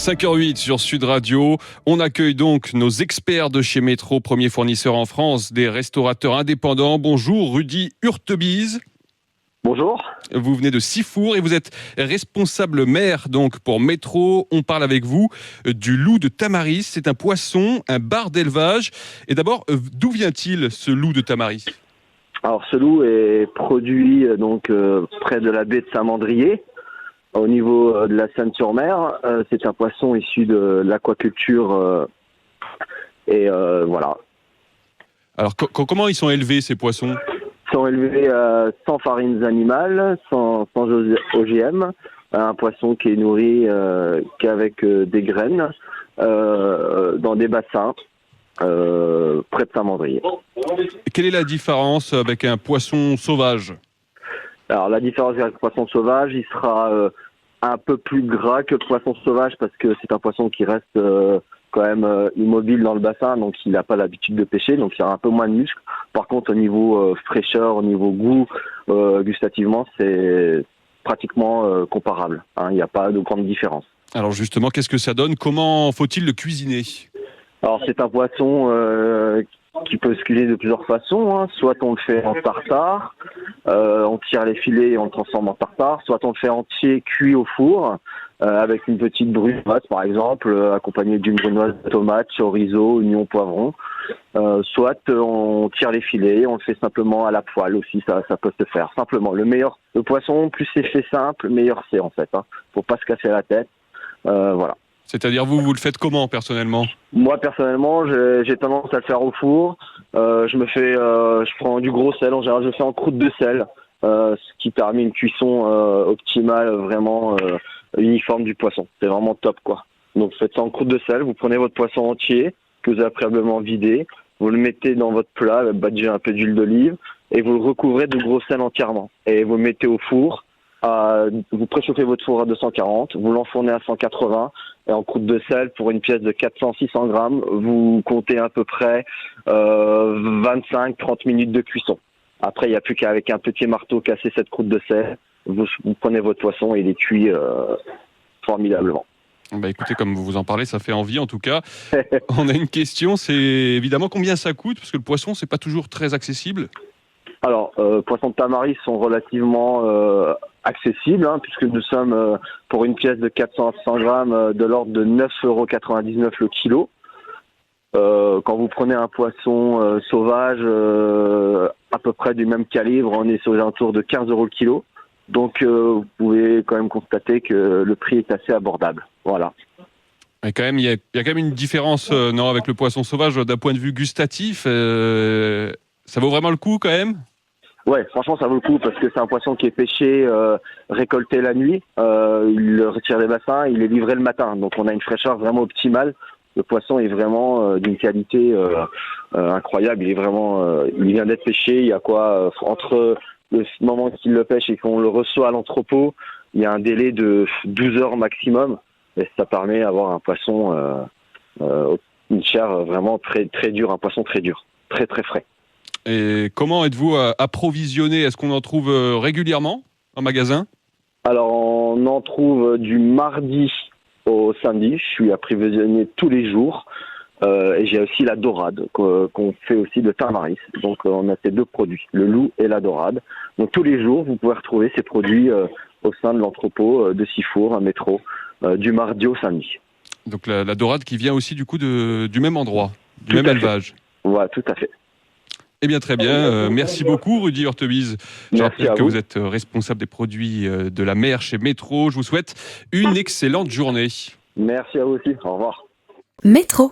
5h08 sur Sud Radio. On accueille donc nos experts de chez Métro, premier fournisseur en France des restaurateurs indépendants. Bonjour Rudy Hurtebise. Bonjour. Vous venez de Sifour et vous êtes responsable maire donc pour Métro. On parle avec vous du loup de Tamaris. C'est un poisson, un bar d'élevage. Et d'abord, d'où vient-il ce loup de Tamaris ? Alors ce loup est produit près de la baie de Saint-Mandrier, au niveau de la Seine-sur-Mer. C'est un poisson issu de l'aquaculture voilà. Alors comment ils sont élevés ces poissons ? Ils sont élevés sans farines animales, sans OGM. Un poisson qui est nourri qu'avec des graines dans des bassins près de Saint-Mandrier. Quelle est la différence avec un poisson sauvage ? Alors la différence avec le poisson sauvage, il sera un peu plus gras que le poisson sauvage parce que c'est un poisson qui reste quand même immobile dans le bassin, donc il n'a pas l'habitude de pêcher, donc il y aura un peu moins de muscles. Par contre, au niveau fraîcheur, au niveau goût, gustativement, c'est pratiquement comparable. Il n'y a pas de grande différence. Alors justement, qu'est-ce que ça donne ? Comment faut-il le cuisiner ? Alors c'est un poisson qui peut se cuisiner de plusieurs façons. Soit on le fait en tartare, on tire les filets et on le transforme en tartare. Soit on le fait entier, cuit au four, avec une petite brunoise par exemple, accompagnée d'une brunoise de tomate, chorizo, oignon, poivron. Soit on tire les filets, on le fait simplement à la poêle aussi, ça peut se faire. Simplement, le poisson, plus c'est fait simple, meilleur c'est en fait. Faut pas se casser la tête. Voilà. C'est-à-dire vous le faites comment personnellement ? Moi personnellement, j'ai tendance à le faire au four. Je prends du gros sel, en général je le fais en croûte de sel, ce qui permet une cuisson optimale, vraiment uniforme du poisson. C'est vraiment top quoi. Donc faites ça en croûte de sel, vous prenez votre poisson entier, que vous avez préalablement vidé, vous le mettez dans votre plat, badgez un peu d'huile d'olive, et vous le recouvrez de gros sel entièrement. Et vous le mettez au four. Vous préchauffez votre four à 240, vous l'enfournez à 180 et en croûte de sel pour une pièce de 400-600 grammes, vous comptez à peu près 25-30 minutes de cuisson. Après, il n'y a plus qu'avec un petit marteau casser cette croûte de sel, vous prenez votre poisson et il est cuit formidablement. Écoutez, comme vous en parlez, ça fait envie en tout cas. On a une question, c'est évidemment combien ça coûte, parce que le poisson, c'est pas toujours très accessible. Alors, poissons de Tamaris sont relativement accessibles, puisque nous sommes pour une pièce de 400-500 grammes de l'ordre de 9,99 € le kilo. Quand vous prenez un poisson sauvage à peu près du même calibre, on est sur les alentours de 15 € le kilo. Donc, vous pouvez quand même constater que le prix est assez abordable. Voilà. Mais quand même, il y a quand même une différence avec le poisson sauvage d'un point de vue gustatif. Ça vaut vraiment le coup quand même ? Ouais, franchement, ça vaut le coup parce que c'est un poisson qui est pêché, récolté la nuit. Il le retire des bassins, il est livré le matin. Donc, on a une fraîcheur vraiment optimale. Le poisson est vraiment d'une qualité incroyable. Il vient d'être pêché. Il y a quoi entre le moment qu'il le pêche et qu'on le reçoit à l'entrepôt, il y a un délai de 12 heures maximum. Et ça permet d'avoir un poisson, une chair vraiment très très dure, un poisson très dur, très très frais. Et comment êtes-vous approvisionné ? Est-ce qu'on en trouve régulièrement en magasin ? Alors, on en trouve du mardi au samedi. Je suis approvisionné tous les jours. Et j'ai aussi la dorade qu'on fait aussi de Tamaris. Donc, on a ces deux produits, le loup et la dorade. Donc, tous les jours, vous pouvez retrouver ces produits au sein de l'entrepôt de Sifour, à Métro, du mardi au samedi. Donc, la dorade qui vient aussi du coup du même endroit, du même élevage. Voilà, tout à fait. Eh bien, très bien. Merci beaucoup, Rudy Hurtebise. Je rappelle que vous êtes responsable des produits de la mer chez Métro. Je vous souhaite une excellente journée. Merci à vous aussi. Au revoir. Métro.